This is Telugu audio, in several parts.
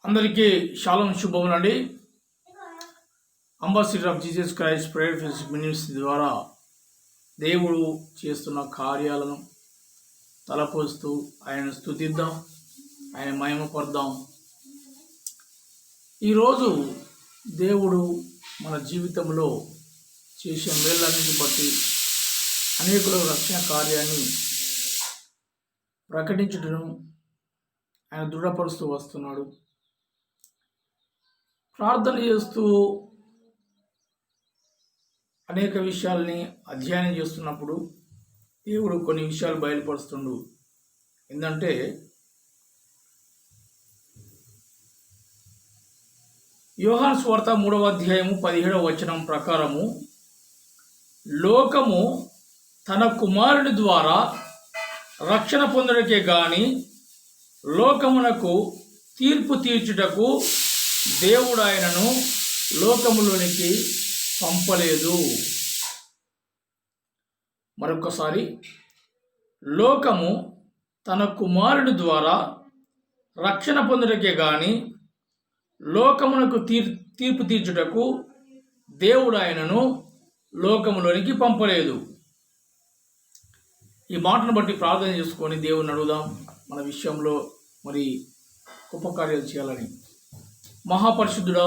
అందరికీ షాలోమ్ శుభములండి. Ambassador of Jesus Christ prayer fellowship ministry ద్వారా దేవుడు చేస్తున్న కార్యాలను తలపోస్తూ ఆయన స్తుతిద్దాం, ఆయన మహిమపడదాం. ఈరోజు దేవుడు మన జీవితంలో చేసే మేళ్ళన్నింటిని బట్టి అనేకుల రక్షణ కార్యాన్ని ప్రకటించడం ఆయన దృఢపరుస్తూ వస్తున్నాడు. ప్రార్థన చేస్తూ అనేక విషయాల్ని అధ్యయనం చేస్తున్నప్పుడు దేవుడు కొన్ని విషయాలు బయలుపరుస్తుండు. ఏంటంటే యోహాను సువార్త 3వ అధ్యాయము 17వ వచనం ప్రకారము, లోకము తన కుమారుని ద్వారా రక్షణ పొందడకే గాని లోకమునకు తీర్పు తీర్చుటకు దేవుడు ఆయనను లోకములోనికి పంపలేదు. మరొకసారి, లోకము తన కుమారుని ద్వారా రక్షణ పొందుటకే గాని లోకమునకు తీర్పు తీర్చుటకు దేవుడు ఆయనను లోకములోనికి పంపలేదు. ఈ మాటను బట్టి ప్రార్థన చేసుకొని దేవుని అడుగుదాం, మన విషయంలో మరి గొప్ప కార్యాలు చేయాలని. మహాపరిశుద్ధుడా,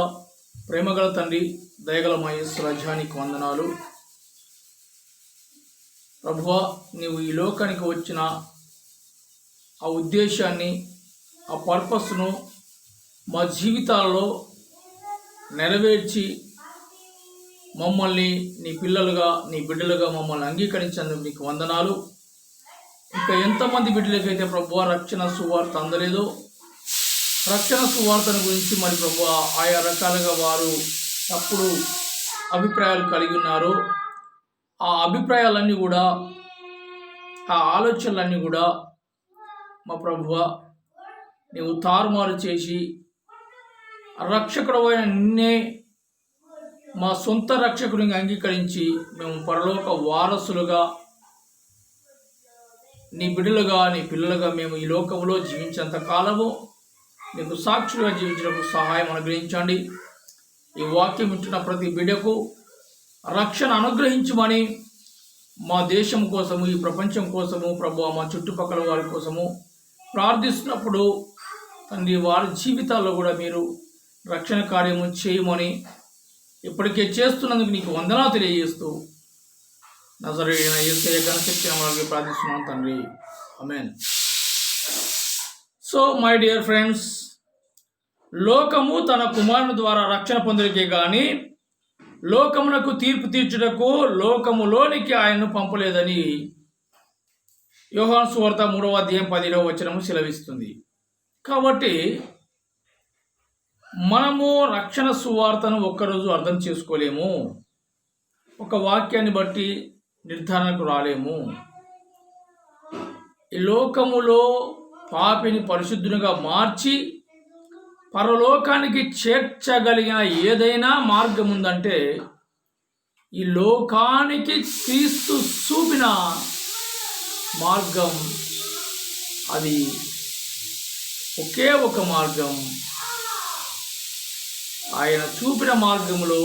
ప్రేమగల తండ్రి, దయగల మా యేసు రాజ్యానికి వందనాలు. ప్రభువా, నీవు ఈ లోకానికి వచ్చిన ఆ ఉద్దేశాన్ని, ఆ పర్పస్ను మా జీవితాలలో నెరవేర్చి మమ్మల్ని నీ పిల్లలుగా, నీ బిడ్డలుగా మమ్మల్ని అంగీకరించేందుకు నీకు వందనాలు. ఇంకా ఎంతమంది బిడ్డలకైతే ప్రభువా రక్షణ సువార్త అందలేదో, రక్షణ సువార్తను గురించి మరి ప్రభువా ఆయా రకాలుగా వారు తప్పుడు అభిప్రాయాలు కలిగి ఉన్నారు. ఆ అభిప్రాయాలన్నీ కూడా, ఆ ఆలోచనలన్నీ కూడా మా ప్రభువా నీవు తారుమారు చేసి రక్షకుడు అయిన నిన్నే మా సొంత రక్షకుడిని అంగీకరించి మేము పరలోక వారసులుగా, నీ బిడ్డలుగా, నీ పిల్లలుగా మేము ఈ లోకంలో జీవించేంత కాలము నీకు సాక్షులుగా జీవించడానికి సహాయం అనుగ్రహించండి. ఈ వాక్యం వింటున్న ప్రతి బిడ్డకు రక్షణ అనుగ్రహించమని మా దేశం కోసము, ఈ ప్రపంచం కోసము ప్రభువా, మా చుట్టుపక్కల వారి కోసము ప్రార్థిస్తున్నప్పుడు తండ్రి, వారి జీవితాల్లో కూడా మీరు రక్షణ కార్యము చేయమని ఇప్పటికే చేస్తున్నందుకు నీకు వందనాలు తెలియజేస్తూ నజరేయుడైన యేసయ్య ఘనశక్తి నామములో ప్రార్థిస్తున్నాను తండ్రి, ఆమేన్. సో మై డియర్ ఫ్రెండ్స్, లోకము తన కుమారుని ద్వారా రక్షణ పొందడికే గాని లోకమునకు తీర్పు తీర్చుటకు లోకములోనికి ఆయనను పంపలేదని యోహాను సువార్త 3వ అధ్యాయం 10వ వచనము సెలవిస్తుంది. కాబట్టి మనము రక్షణ సువార్తను ఒక్కరోజు అర్థం చేసుకోలేము, ఒక వాక్యాన్ని బట్టి నిర్ధారణకు రాలేము. ఈ లోకములో పాపిని పరిశుద్ధునిగా మార్చి పరలోకానికి చేర్చగలిగిన ఏదైనా మార్గం ఉందంటే ఈ లోకానికి క్రీస్తు చూపిన మార్గం, అది ఒకే ఒక మార్గం. ఆయన చూపిన మార్గంలో,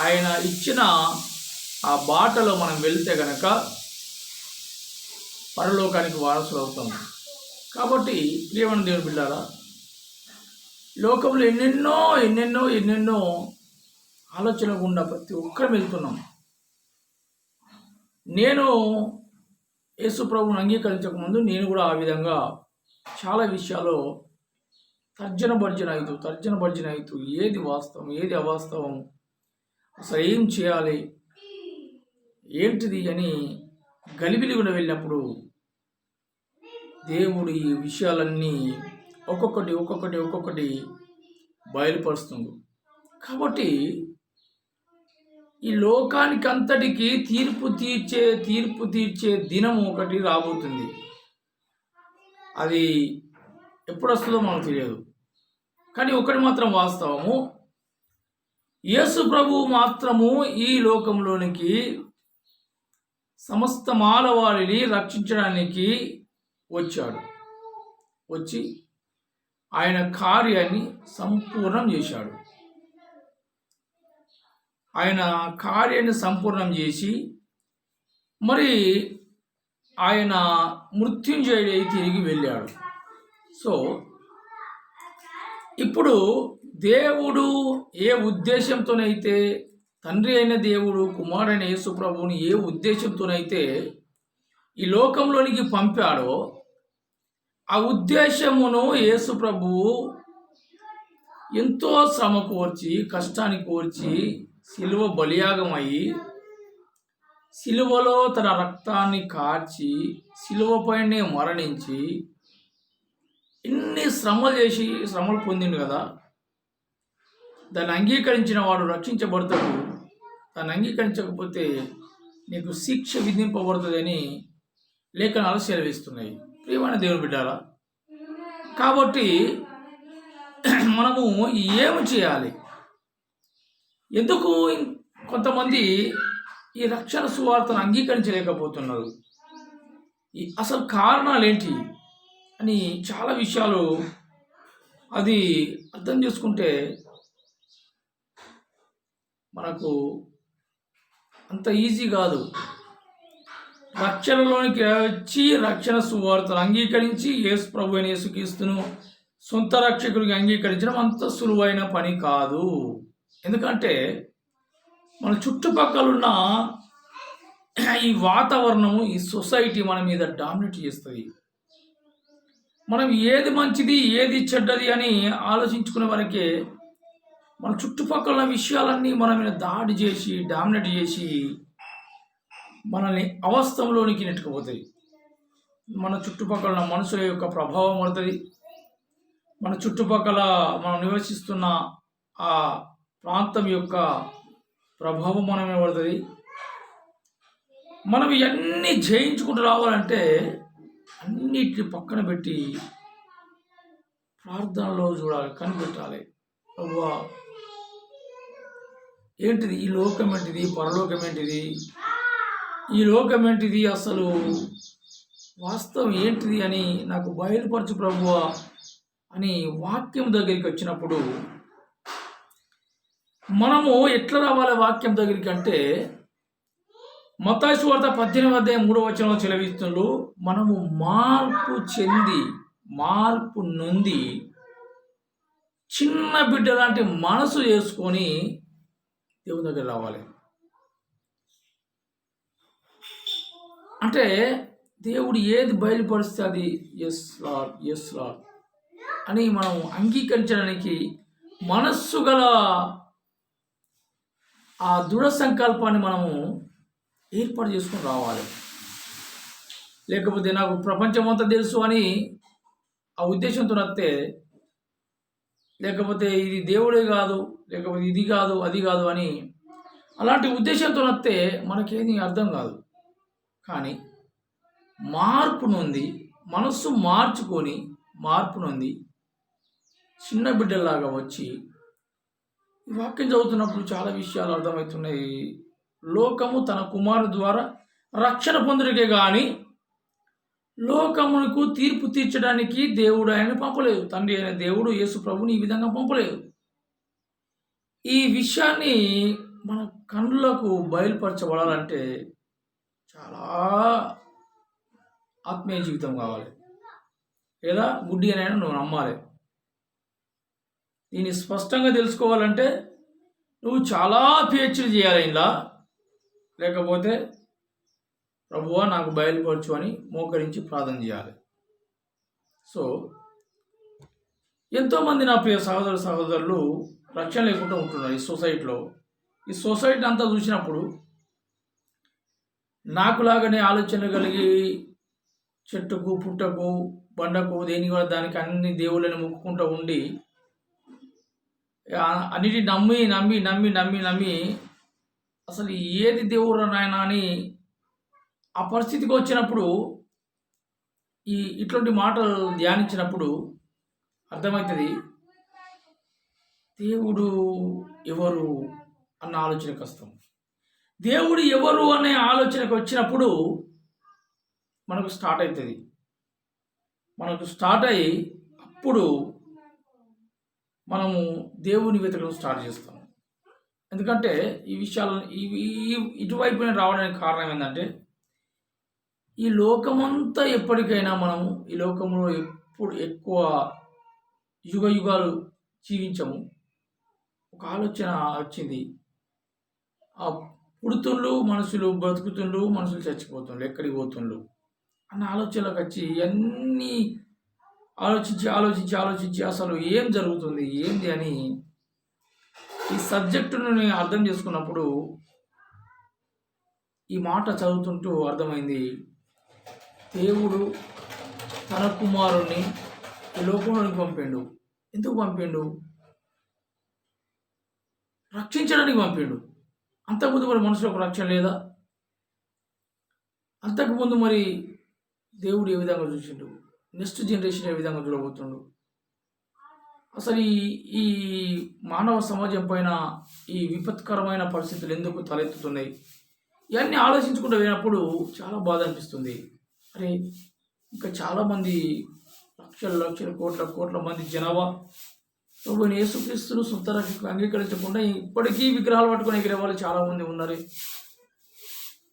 ఆయన ఇచ్చిన ఆ బాటలో మనం వెళ్తే గనక పరలోకానికి వారసులు అవుతాం. కాబట్టి ప్రియమైన దేవుని బిడ్డలారా, లోకంలో ఎన్నెన్నో ఆలోచన గుండా ప్రతి ఒక్కరం వెళ్తున్నాం. నేను యేసు ప్రభువుని అంగీకరించకముందు నేను కూడా ఆ విధంగా చాలా విషయాల్లో తర్జన భర్జన అవుతూ ఏది వాస్తవం, ఏది అవాస్తవం, అసలు ఏం చేయాలి, ఏంటిది అని గలిబిలి కూడా వెళ్ళినప్పుడు దేవుడు ఈ విషయాలన్నీ ఒక్కొక్కటి బయలుపరుస్తుంది. కాబట్టి ఈ లోకానికి అంతటికి తీర్పు తీర్చే దినం ఒకటి రాబోతుంది. అది ఎప్పుడు వస్తుందో మనకు తెలియదు. కానీ ఒకటి మాత్రం వాస్తవము, యేసు ప్రభువు మాత్రము ఈ లోకంలోనికి సమస్త మానవాళిని రక్షించడానికి వచ్చాడు. వచ్చి ఆయన కార్యాన్ని సంపూర్ణం చేశాడు. ఆయన కార్యాన్ని సంపూర్ణం చేసి మరి ఆయన మృత్యుంజయుడై తిరిగి వెళ్ళాడు. సో ఇప్పుడు దేవుడు ఏ ఉద్దేశంతోనైతే తండ్రి అయిన దేవుడు కుమారుడైన యేసు ప్రభువుని ఏ ఉద్దేశంతోనైతే ఈ లోకంలోనికి పంపాడో ఆ ఉద్దేశమును యేసు ప్రభువు ఎంతో శ్రమ కోర్చి కష్టాన్ని కోర్చి సిలువ బలియాగం అయ్యి సిలువలో తన రక్తాన్ని కార్చి సిలువపైనే మరణించి ఇన్ని శ్రమలు పొందిండు కదా. దాన్ని అంగీకరించిన వాడు రక్షించబడతాడు, దాన్ని అంగీకరించకపోతే నీకు శిక్ష విధింపబడుతుందని లేఖనాలు సెలవిస్తున్నాయి. ప్రియమైన దేవుని బిడ్డారా, కాబట్టి మనము ఏమి చేయాలి? ఎందుకు కొంతమంది ఈ రక్షణ సువార్తను అంగీకరించలేకపోతున్నారు? అసలు కారణాలు ఏంటి అని చాలా విషయాలు అది అర్థం చేసుకుంటే మనకు అంత ఈజీ కాదు. రక్షణలోనికి వచ్చి రక్షణ సువార్తను అంగీకరించి యేసు ప్రభు అయిన యేసుక్రీస్తును సొంత రక్షకుడికి అంగీకరించడం అంత సులువైన పని కాదు. ఎందుకంటే మన చుట్టుపక్కల ఉన్న ఈ వాతావరణము, ఈ సొసైటీ మన మీద డామినేట్ చేస్తుంది. మనం ఏది మంచిది ఏది చెడ్డది అని ఆలోచించుకునే వరకే మన చుట్టుపక్కల విషయాలన్నీ మన మీద దాడి చేసి డామినేట్ చేసి మనల్ని అవస్థంలోనికి నెట్టుకుపోతాయి. మన చుట్టుపక్కల ఉన్న మనుషుల యొక్క ప్రభావం పడుతుంది. మన చుట్టుపక్కల మనం నివసిస్తున్న ఆ ప్రాంతం యొక్క ప్రభావం మన మీద పడుతుంది. మనం ఇవన్నీ జయించుకుంటూ రావాలంటే అన్నిటిని పక్కన పెట్టి ప్రార్థనలో చూడాలి, కనిపెట్టాలి. అవ్వా ఏంటిది ఈ లోకం, ఏంటిది పరలోకం, ఏంటిది ఈ లోకం, ఏంటిది అసలు వాస్తవం ఏంటిది అని నాకు బయలుపరచు ప్రభువా అని వాక్యం దగ్గరికి వచ్చినప్పుడు మనము ఎట్లా రావాలి వాక్యం దగ్గరికి అంటే, మత్తయి సువార్త 18:3 చెలవిస్తుండ్రు, మనము మార్పు నొంది చిన్న బిడ్డ లాంటి మనసు చేసుకొని దేవుని దగ్గర రావాలి. అంటే దేవుడు ఏది బయలుపరిస్తే అది ఎస్ లార్డ్ అని మనం అంగీకరించడానికి మనస్సు గల ఆ దృఢ సంకల్పాన్ని మనము ఏర్పాటు చేసుకొని రావాలి. లేకపోతే నాకు ప్రపంచం అంతా తెలుసు అని ఆ ఉద్దేశంతో వస్తే, లేకపోతే ఇది దేవుడే కాదు, లేకపోతే ఇది కాదు అది కాదు అని అలాంటి ఉద్దేశంతో వస్తే మనకేది అర్థం కాదు. కానీ మార్పు నొంది మనస్సు మార్చుకొని మార్పు నొంది చిన్న బిడ్డలాగా వచ్చి ఈ వాక్యం చదువుతున్నప్పుడు చాలా విషయాలు అర్థమవుతున్నాయి. లోకము తన కుమారుడు ద్వారా రక్షణ పొందుడికే కానీ లోకమునకు తీర్పు తీర్చడానికి దేవుడు ఆయన పంపలేదు. తండ్రి అయిన దేవుడు యేసు ప్రభుని ఈ విధంగా పంపలేదు. ఈ విషయాన్ని మన కన్నులకు బయలుపరచబడాలంటే చాలా ఆత్మీయ జీవితం కావాలి, లేదా గుడ్డి అని నువ్వు నమ్మాలి. దీన్ని స్పష్టంగా తెలుసుకోవాలంటే నువ్వు చాలా పిహెచ్డీ చేయాలి ఇలా, లేకపోతే ప్రభువా నాకు బయలుపరచు అని మోకరించి ప్రార్థన చేయాలి. సో ఎంతోమంది నా ప్రియ సహోదరులు రక్షణ లేకుండా ఉంటున్నారు ఈ సొసైటీలో. ఈ సొసైటీ అంతా చూసినప్పుడు నాకులాగానే ఆలోచన కలిగి చెట్టుకు పుట్టకు బండకు దేని కూడా దానికి అన్ని దేవుళ్ళని మొక్కుకుంటూ ఉండి అన్నిటి నమ్మి నమ్మి నమ్మి నమ్మి నమ్మి అసలు ఏది దేవుడు నాయన అని ఆ పరిస్థితికి వచ్చినప్పుడు ఇట్లాంటి మాటలు ధ్యానించినప్పుడు అర్థమవుతుంది దేవుడు ఎవరు అన్న ఆలోచనకు వస్తాం. దేవుడు ఎవరు అనే ఆలోచనకు వచ్చినప్పుడు మనకు స్టార్ట్ అవుతుంది. మనకు స్టార్ట్ అయ్యి అప్పుడు మనము దేవుని వెతకడం స్టార్ట్ చేస్తాం. ఎందుకంటే ఈ విషయాలను ఇటువైపు రావడానికి కారణం ఏంటంటే, ఈ లోకమంతా ఎప్పటికైనా మనము ఈ లోకంలో ఎప్పుడు ఎక్కువ యుగ యుగాలు జీవించము. ఒక ఆలోచన వచ్చింది. ఆ పుడుతుండ్రు మనుషులు, బ్రతుకుతుండ్రు మనుషులు, చచ్చిపోతుండ్రు, ఎక్కడికి పోతుండ్రు అన్న ఆలోచనలకు వచ్చి అన్నీ ఆలోచించి అసలు ఏం జరుగుతుంది ఏంది అని ఈ సబ్జెక్టును నేను అర్థం చేసుకున్నప్పుడు ఈ మాట చదువుతుంటూ అర్థమైంది. దేవుడు తన కుమారుణ్ణి ఈ లోకంలోనికి పంపిండు. ఎందుకు పంపిండు? రక్షించడానికి పంపిండు. అంతకుముందు మరి మనుషులకు రక్షణ లేదా? అంతకుముందు మరి దేవుడు ఏ విధంగా చూసిండు? నెక్స్ట్ జనరేషన్ ఏ విధంగా చూడబోతుండు? అసలు ఈ మానవ సమాజం పైన ఈ విపత్కరమైన పరిస్థితులు ఎందుకు తలెత్తుతున్నాయి? ఇవన్నీ ఆలోచించుకుంటూ పోయినప్పుడు చాలా బాధ అనిపిస్తుంది. అరే, ఇంకా చాలామంది లక్షల కోట్ల మంది జనాభా ప్రభువైన యేసుక్రీస్తును సొంత రక్షకుడిగా అంగీకరించకుండా ఇప్పటికీ విగ్రహాలు పట్టుకొని ఎగిరే వాళ్ళు చాలామంది ఉన్నారు.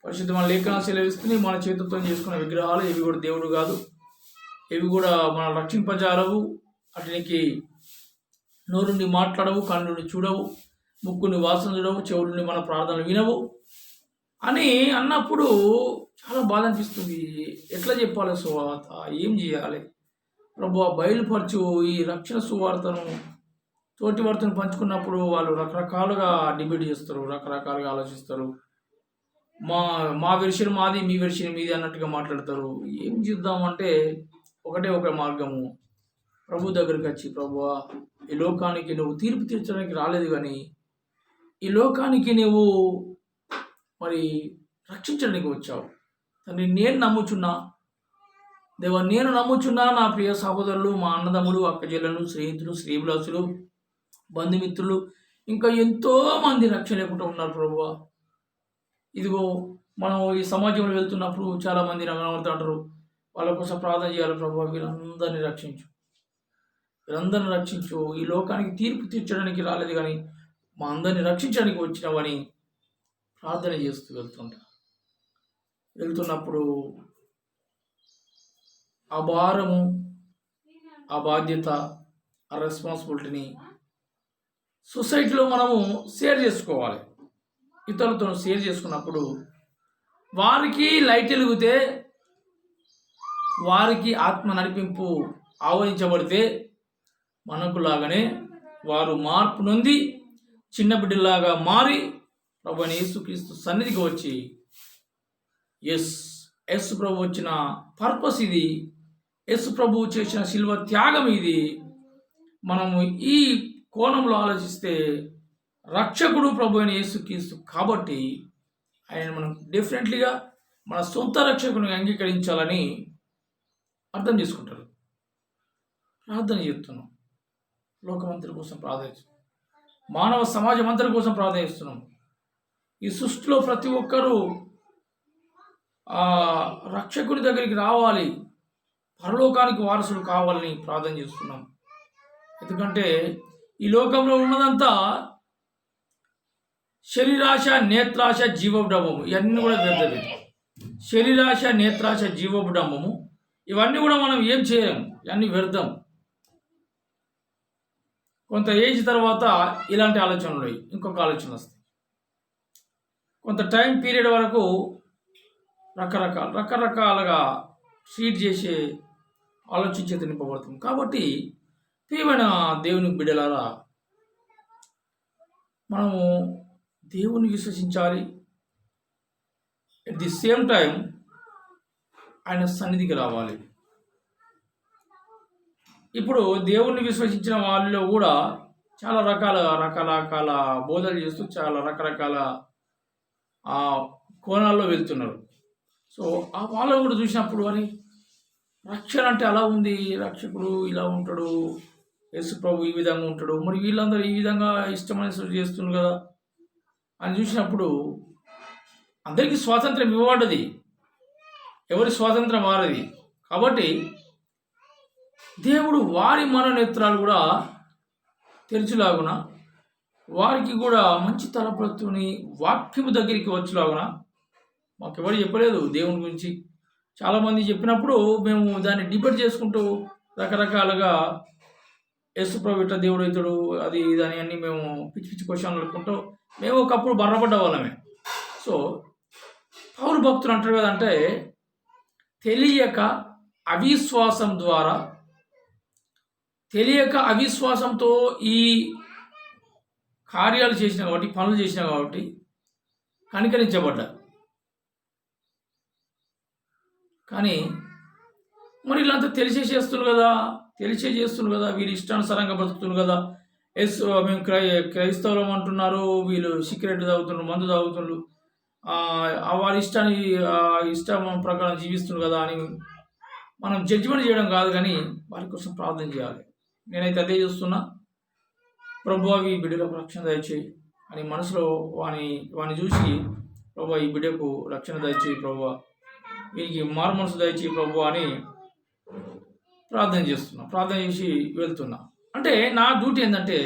పరిశుద్ధమైన లేఖనాలు సెలవిస్తున్నాయి, మన చేతులతో చేసుకున్న విగ్రహాలు ఇవి కూడా దేవుడు కాదు, ఇవి కూడా మన రక్షింపజాలవు, అతనికి నోరుండి మాట్లాడవు, కన్నుండి చూడవు, ముక్కుని వాసన చూడవు, చెవులుండి మన ప్రార్థనలు వినవు అని అన్నప్పుడు చాలా బాధ అనిపిస్తుంది. ఎట్లా చెప్పాలి సువార్త? ఏం చేయాలి? ప్రభువా బయలుపరచు. ఈ రక్షణ సువార్తను తోటి వార్తను పంచుకున్నప్పుడు వాళ్ళు రకరకాలుగా డిబేట్ చేస్తారు, రకరకాలుగా ఆలోచిస్తారు. మా వెర్షన్ మాది, మీ వెర్షన్ మీది అన్నట్టుగా మాట్లాడతారు. ఏం చేద్దామంటే ఒకటే ఒక మార్గము, ప్రభు దగ్గరికి వచ్చి, ప్రభువా ఈ లోకానికి నువ్వు తీర్పు తీర్చడానికి రాలేదు, కానీ ఈ లోకానికి నువ్వు మరి రక్షించడానికి వచ్చావు తండ్రి. నేను నమ్ముచున్నా దేవా, నేను నమ్ముచున్నా నా ప్రియ సహోదరులు, మా అన్నదమ్ములు, అక్కచెల్లెలు, స్నేహితులు, శ్రీభిలాసులు, బంధుమిత్రులు ఇంకా ఎంతోమంది రక్షణ లేకుండా ఉన్నారు ప్రభువా. ఇదిగో మనం ఈ సమాజంలో వెళ్తున్నప్పుడు చాలామంది కనబడుతుంటారు, వాళ్ళ కోసం ప్రార్థన చేయాలి. ప్రభువా వీళ్ళందరినీ రక్షించు, వీళ్ళందరినీ రక్షించు. ఈ లోకానికి తీర్పు తీర్చడానికి రాలేదు, కానీ మా అందరినీ రక్షించడానికి వచ్చినావని ప్రార్థన చేస్తూ వెళ్తున్నప్పుడు ఆ భారము, ఆ బాధ్యత, ఆ రెస్పాన్సిబిలిటీని సొసైటీలో మనము షేర్ చేసుకోవాలి. ఇతరులతో షేర్ చేసుకున్నప్పుడు వారికి లైట్ వెలిగితే, వారికి ఆత్మ నడిపింపు ఆవరించబడితే మనకు లాగానే వారు మార్పు నొంది చిన్న బిడ్డలాగా మారి ప్రభువైన యేసుక్రీస్తు సన్నిధికి వచ్చి, యేసు ప్రభు వచ్చిన పర్పస్ ఇది, యేసు ప్రభు చేసిన శిల్వ త్యాగం ఇది. మనము ఈ కోణంలో ఆలోచిస్తే రక్షకుడు ప్రభు అయిన యేసుక్రీస్తు కాబట్టి ఆయన మనం డెఫినెట్లీగా మన సొంత రక్షకుని అంగీకరించాలని అర్థం చేసుకుంటారు. ప్రార్థన చేస్తున్నాం, లోకమంతరి కోసం ప్రార్థిస్తున్నాం, మానవ సమాజం అంతరి కోసం ప్రార్థిస్తున్నాం. ఈ సృష్టిలో ప్రతి ఒక్కరూ రక్షకుడి దగ్గరికి రావాలి, పరలోకానికి వారసుడు కావాలని ప్రార్థన చేస్తున్నాం. ఎందుకంటే ఈ లోకంలో ఉన్నదంతా శరీరాశ, నేత్రాశ, జీవోడంబము, ఇవన్నీ కూడా వ్యర్థమే. శరీరాశ, నేత్రాశ, జీవోడంబము ఇవన్నీ కూడా మనం ఏం చేయలేము, ఇవన్నీ వ్యర్థం. కొంత ఏజ్ తర్వాత ఇలాంటి ఆలోచనలు ఇంకొక ఆలోచన వస్తాయి. కొంత టైం పీరియడ్ వరకు రకరకాలుగా ట్రీట్ చేసే ఆలోచించే తినిపబడుతుంది. కాబట్టి ప్రియమైన దేవుని బిడ్డలారా, మనము దేవుని విశ్వసించాలి, అట్ ది సేమ్ టైం ఆయన సన్నిధికి రావాలి. ఇప్పుడు దేవుణ్ణి విశ్వసించిన వాళ్ళలో కూడా చాలా రకరకాల బోధలు చేస్తూ చాలా రకరకాల కోణాల్లో వెళ్తున్నారు. సో ఆ వాళ్ళని కూడా చూసినప్పుడు అని రక్షణ అంటే అలా ఉంది, రక్షకుడు ఇలా ఉంటాడు, యేసు ప్రభు ఈ విధంగా ఉంటాడు, మరి వీళ్ళందరూ ఈ విధంగా ఇష్టమైన చేస్తున్నారు కదా అని చూసినప్పుడు అందరికీ స్వాతంత్రం ఇవ్వబడ్డది, ఎవరి స్వాతంత్రం వారది. కాబట్టి దేవుడు వారి మనోనేత్రాలు కూడా తెరిచిలాగున, వారికి కూడా మంచి తలపులతోని వాక్యము దగ్గరికి వచ్చేలాగున. మాకు ఎవరు చెప్పలేదు దేవుని గురించి. చాలామంది చెప్పినప్పుడు మేము దాన్ని డిబేట్ చేసుకుంటూ రకరకాలుగా యేసుప్రభు ఇట్లా దేవుడు ఇతడు అది ఇది అని అన్నీ మేము పిచ్చి పిచ్చి క్వశ్చన్లు అనుకుంటూ మేము ఒకప్పుడు బర్రపడ్డ వాళ్ళమే. సో పౌలు భక్తులు అంటారు కదంటే, తెలియక అవిశ్వాసంతో ఈ కార్యాలు చేసిన కాబట్టి, పనులు చేసిన కాబట్టి కనికరించబడ్డా. కానీ మరి ఇలాంతా తెలిసే చేస్తున్నారు కదా, వీళ్ళు ఇష్టానుసారంగా బ్రతుకుతున్నారు కదా. మేము క్రైస్తవులం అంటున్నారు, వీళ్ళు సిగరెట్ తాగుతున్నారు, మందు తాగుతున్నారు, వారి ఇష్టం ప్రకారం జీవిస్తున్నారు కదా అని మనం జడ్జిమెంట్ చేయడం కాదు, కానీ వారి కోసం ప్రార్థన చేయాలి. నేనైతే అదే చేస్తున్నా. ప్రభువా ఈ బిడ్డలకు రక్షణ దయచేయి అని మనసులో వాని చూసి, ప్రభువా ఈ బిడ్డకు రక్షణ దయచేయి ప్రభువా, వీరికి మారు మనసు దయచేయి ప్రభువా అని ప్రార్థన చేస్తున్నా. ప్రార్థన చేసి వెళ్తున్నా. అంటే నా డ్యూటీ ఏంటంటే,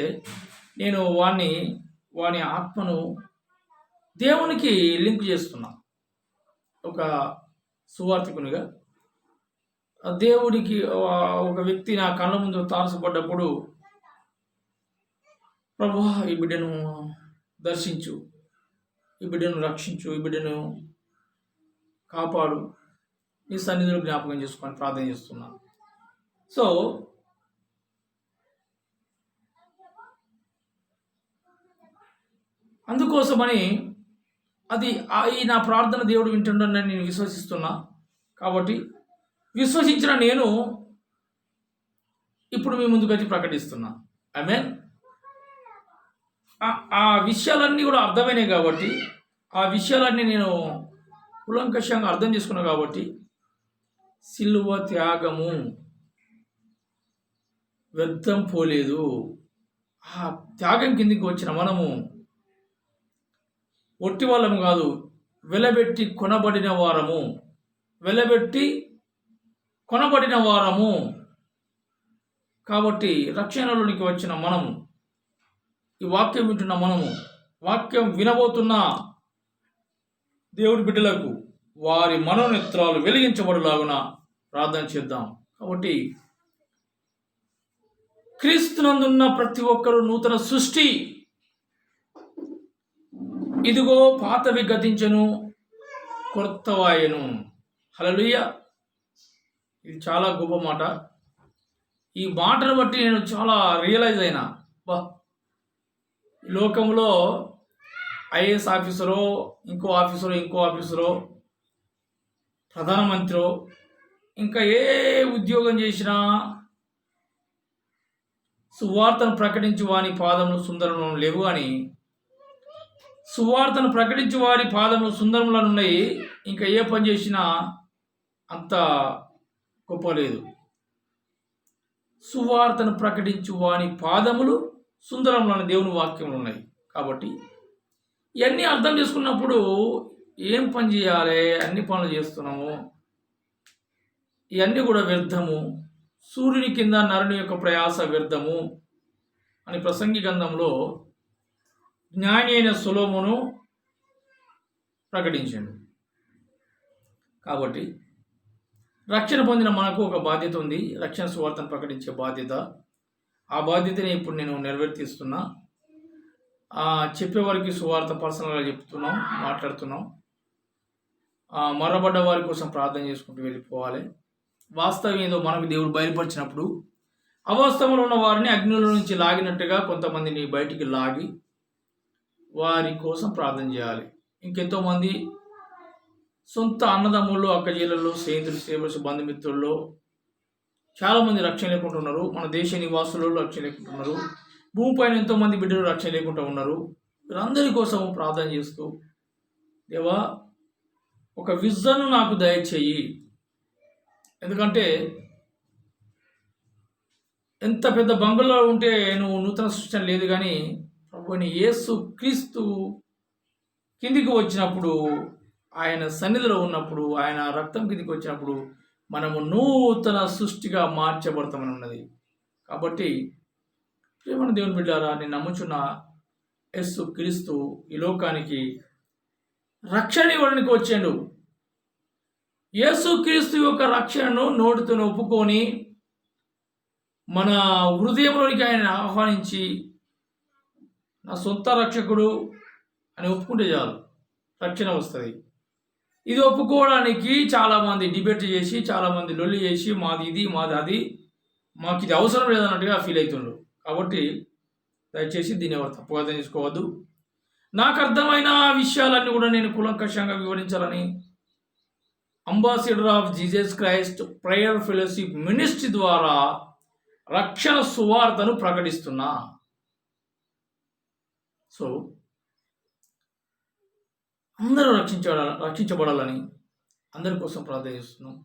నేను వాని ఆత్మను దేవునికి లింక్ చేస్తున్నా. ఒక సువార్థికునిగా దేవుడికి ఒక వ్యక్తి నా కళ్ళ ముందు తారసపడ్డప్పుడు, ప్రభువా ఈ బిడ్డను దర్శించు, ఈ బిడ్డను రక్షించు, ఈ బిడ్డను కాపాడు, నీ సన్నిధిలో జ్ఞాపకం చేసుకొని ప్రార్థన చేస్తున్నాను. సో అందుకోసమని ఈ నా ప్రార్థన దేవుడు వింటుండని నేను విశ్వసిస్తున్నా. కాబట్టి విశ్వసించిన నేను ఇప్పుడు మీ ముందుకు వచ్చి ప్రకటిస్తున్నా. ఆమేన్. ఆ విషయాలన్నీ కూడా అర్థమైనాయి కాబట్టి, ఆ విషయాలన్నీ నేను కులంకషంగా అర్థం చేసుకున్నా కాబట్టి, సిలువ త్యాగము వ్యర్థం పోలేదు. ఆ త్యాగం కిందికి వచ్చిన మనము ఒట్టి వాళ్ళము కాదు, వెలబెట్టి కొనబడిన వారము. కాబట్టి రక్షణలోనికి వచ్చిన మనము, ఈ వాక్యం వింటున్న మనము, వాక్యం వినబోతున్న దేవుడి బిడ్డలకు వారి మనోనేత్రాలు వెలిగించబడులాగున ప్రార్థన చేద్దాం. కాబట్టి క్రీస్తునందున్న ప్రతి ఒక్కరూ నూతన సృష్టి, ఇదిగో పాతవి గతించెను, కొత్తవాయెను. హల్లెలూయా. ఇది చాలా గొప్ప మాట. ఈ మాటను బట్టి నేను చాలా రియలైజ్ అయినా, లోకంలో ఐఏఎస్ ఆఫీసరో, ఇంకో ఆఫీసరో, ప్రధానమంత్రో, ఇంకా ఏ ఉద్యోగం చేసినా సువార్తను ప్రకటించి వాని పాదములు సుందరములను లేవు అని, సువార్తను ప్రకటించి వారి పాదములు సుందరములను ఉన్నాయి. ఇంకా ఏ పని చేసినా అంత గొప్ప లేదు. సువార్తను ప్రకటించి వాని పాదములు సుందరములను దేవుని వాక్యములు ఉన్నాయి. కాబట్టి ఇవన్నీ అర్థం చేసుకున్నప్పుడు ఏం పని చేయాలి, అన్ని పనులు చేస్తున్నాము, ఇవన్నీ కూడా వ్యర్థము, సూర్యుని కింద నరుని యొక్క ప్రయాస వ్యర్థము అని ప్రసంగి గ్రంథంలో జ్ఞాని అయిన సొలొమోను ప్రకటించాడు. కాబట్టి రక్షణ పొందిన మనకు ఒక బాధ్యత ఉంది, రక్షణ సువార్తను ప్రకటించే బాధ్యత. ఆ బాధ్యతని ఇప్పుడు నేను నెరవేర్తిస్తున్నా. చెప్పేవారికి సువార్త పర్సనల్గా చెప్తున్నాం, మాట్లాడుతున్నాం. మరబడ్డ వారి కోసం ప్రార్థన చేసుకుంటూ వెళ్ళిపోవాలి. వాస్తవం ఏదో మనకు దేవుడు బయలుపరిచినప్పుడు అవాస్తవంలో ఉన్న వారిని అగ్నిలో నుంచి లాగినట్టుగా కొంతమందిని బయటికి లాగి వారి కోసం ప్రార్థన చేయాలి. ఇంకెంతోమంది సొంత అన్నదమ్ముళ్ళు, అక్కజీలలో, స్నేహితులు, సేవలు, బంధుమిత్రుల్లో చాలామంది రక్షణ లేకుండా ఉన్నారు. మన దేశ నివాసులలో రక్షణ లేకుండా ఉన్నారు. భూమిపైన ఎంతోమంది బిడ్డలు రక్షణ లేకుండా ఉన్నారు. వీరందరి కోసం ప్రార్థన చేస్తూ, దేవా ఒక విజన్ నాకు దయచేయి. ఎందుకంటే ఎంత పెద్ద బంగులో ఉంటే నువ్వు నూతన సృష్టి లేదు, కానీ ప్రభువైన యేసు క్రీస్తు కిందికి వచ్చినప్పుడు, ఆయన సన్నిధిలో ఉన్నప్పుడు, ఆయన రక్తం కిందికి వచ్చినప్పుడు మనము నూతన సృష్టిగా మార్చబడతామని ఉన్నది. కాబట్టి ప్రేమను దేవుని బిడ్డారా, నేను నమ్ముచున్న యేసు క్రీస్తు ఈ లోకానికి రక్షణ ఇవ్వడానికి వచ్చాడు. యేసు క్రీస్తు యొక్క రక్షణను నోటితో ఒప్పుకొని మన హృదయంలోనికి ఆయన ఆహ్వానించి నా సొంత రక్షకుడు అని ఒప్పుకుంటే చాలు, రక్షణ వస్తుంది. ఇది ఒప్పుకోవడానికి చాలామంది డిబేట్ చేసి, చాలామంది లొల్లి చేసి, మాది ఇది మాది అది, మాకు ఇది అవసరం లేదన్నట్టుగా ఫీల్ అవుతుండ్రు. కాబట్టి దయచేసి దీన్ని ఎవరు తప్పుగా తీసుకోవద్దు. నాకు అర్థమైన విషయాలన్నీ కూడా నేను కూలంకషంగా వివరించాలని ambassador of Jesus Christ prayer fellowship ministry ద్వారా రక్షణ సువార్తను ప్రకటిస్తున్నా. సో అందరూ రక్షించబడాలని అందరి కోసం ప్రార్థన చేస్తున్నాం.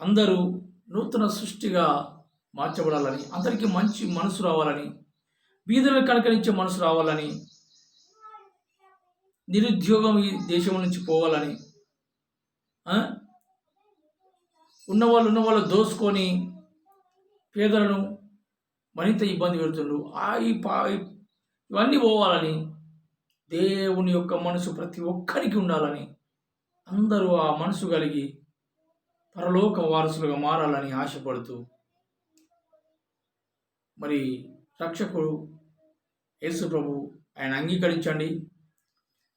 అందరూ నూతన సృష్టిగా మార్చబడాలని, అందరికీ మంచి మనసు రావాలని, బీదలకు కనకరించే మనసు రావాలని, నిరుద్యోగం ఈ దేశం నుంచి పోవాలని, ఉన్నవాళ్ళు దోసుకొని పేదలను మరింత ఇబ్బంది పెడుతుండ్రు, ఇవన్నీ పోవాలని, దేవుని యొక్క మనసు ప్రతి ఒక్కరికి ఉండాలని, అందరూ ఆ మనసు కలిగి పరలోక వారసులుగా మారాలని ఆశపడుతూ, మరి రక్షకుడు యేసు ప్రభు ఆయన అంగీకరించండి.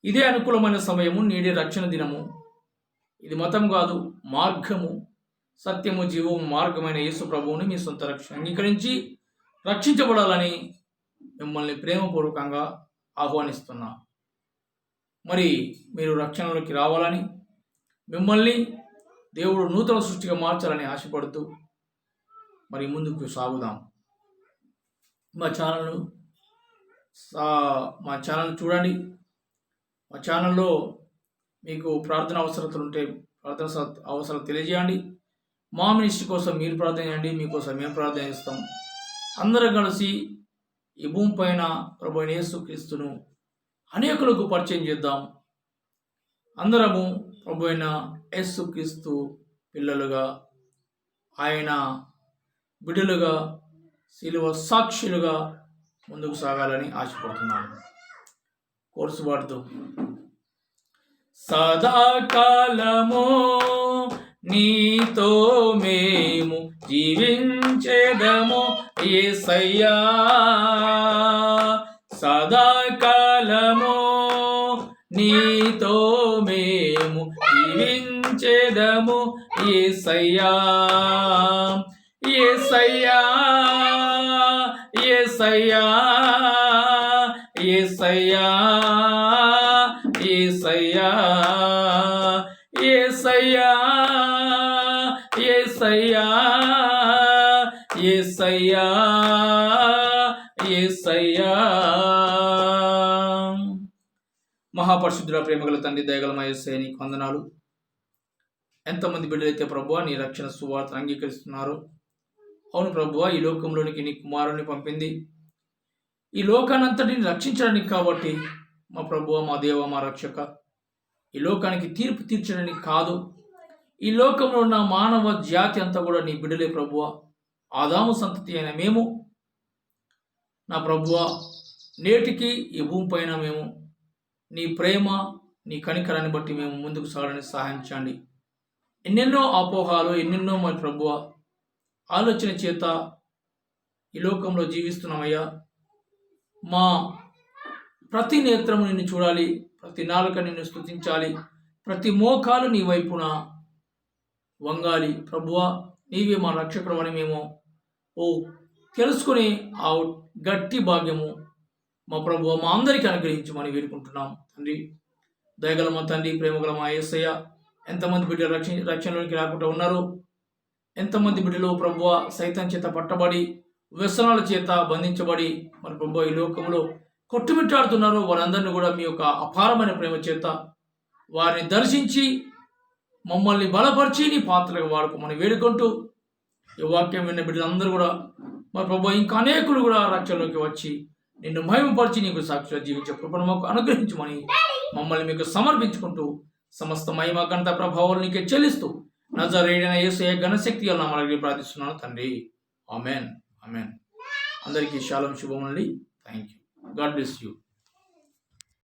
ఇదే అనుకూలమైన సమయము, నేడే రక్షణ దినము. ఇది మతం కాదు, మార్గము, సత్యము, జీవము, మార్గమైన యేసు ప్రభువుని మీ సొంత రక్షణ అంగీకరించి రక్షించబడాలని మిమ్మల్ని ప్రేమపూర్వకంగా ఆహ్వానిస్తున్నా. మరి మీరు రక్షణలోకి రావాలని, మిమ్మల్ని దేవుడు నూతన సృష్టిగా మార్చాలని ఆశపడుతూ మరి ముందుకు సాగుదాం. మా ఛానల్ చూడండి. మా ఛానల్లో మీకు ప్రార్థన అవసరతలు ఉంటే ప్రార్థన అవసరం తెలియజేయండి. మా మినిస్ట్రీ కోసం మీరు ప్రార్థన చేయండి, మీకోసం మేము ప్రార్థన చేస్తాం. అందరం కలిసి ఈ భూమి పైన ప్రభు అయిన యేసుక్రీస్తును అనేకులకు పరిచయం చేద్దాం. అందరము ప్రభు అయిన యేసుక్రీస్తు పిల్లలుగా, ఆయన బిడ్డలుగా, శిలువ సాక్షులుగా ముందుకు సాగాలని ఆశపడుతున్నాను. కోర్సు పాడుతూ సదాకాలము నీతో మేము జీవించేదము యేసయ్యా, సదాకాలము నీతో మేము జీవించేదము యేసయ్యా, యేసయ్యా, యేసయ్యా, యేసయ్యా, యేసయ్యా, యేసయ్యా, యేసయ్యా, యేసయ్యా, యేసయ్యా. మహాపరిశుద్ధుల ప్రేమగల తండ్రి, దయగల యేసయ్యా, నీకు వందనాలు. ఎంతమంది బిడ్డలైతే ప్రభువా నీ రక్షణ సువార్తను అంగీకరిస్తున్నారు. అవును ప్రభువా, ఈ లోకంలోనికి నీ కుమారుని పంపింది ఈ లోకానంతటిని రక్షించడానికి కాబట్టి. మా ప్రభువా, మా దేవ, మా రక్షక, ఈ లోకానికి తీర్పు తీర్చడానికి కాదు. ఈ లోకంలో ఉన్న మానవ జాతి అంతా కూడా నీ బిడ్డలే ప్రభువా. ఆదాము సంతతి అయిన మేము నా ప్రభువా, నేటికి ఈ భూమి పైన మేము నీ ప్రేమ, నీ కనికరాన్ని బట్టి మేము ముందుకు సాగడానికి సహాయం చేయండి. ఎన్నెన్నో అపోహాలు, ఎన్నెన్నో మా ప్రభువా ఆలోచన చేత ఈ లోకంలో జీవిస్తున్నామయ్యా. మా ప్రతి నేత్రము నిన్ను చూడాలి, ప్రతి నాలుక నిన్ను స్తుతించాలి, ప్రతి మోకాలు నీ వైపున వంగాలి. ప్రభువా, నీవే మా రక్షకుడు అని మేము తెలుసుకుని ఆ గట్టి భాగ్యము మా ప్రభువా మా అందరికీ అనుగ్రహించమని వేడుకుంటున్నాం తండ్రి. దయగల మా తండ్రి, ప్రేమగల మా యేసయ్య, ఎంతమంది బిడ్డలు రక్షణలోకి రాకుండా ఉన్నారు, ఎంతమంది బిడ్డలు ప్రభువా సైతం చేత పట్టబడి వ్యసనాల చేత బంధించబడి మరి ప్రభువా ఈ లోకంలో కొట్టుమిట్టాడుతున్నారు. వారందరినీ కూడా మీ యొక్క అపారమైన ప్రేమ చేత వారిని దర్శించి మమ్మల్ని బలపరిచి నీ పాత్రగా వాడుకోమని వేడుకుంటూ ఈ వాక్యం విన్న బిడ్డలందరూ కూడా మరి ప్రభువా ఇంకా అనేకులు కూడా రక్షణలోకి వచ్చి నిన్ను మహిమపరిచి నీకు సాక్షిగా జీవించే కృపను మాకు అనుగ్రహించమని మమ్మల్ని మీకు సమర్పించుకుంటూ సమస్త మహిమ ఘనత ప్రభావాలు నీకే చెల్లిస్తూ నజరేయుడైన యేసయ్య ఘనశక్తి నామములో ప్రార్థిస్తున్నాను తండ్రి. Amen, amen. అందరికీ శాలం శుభములండి. Thank you. God bless you.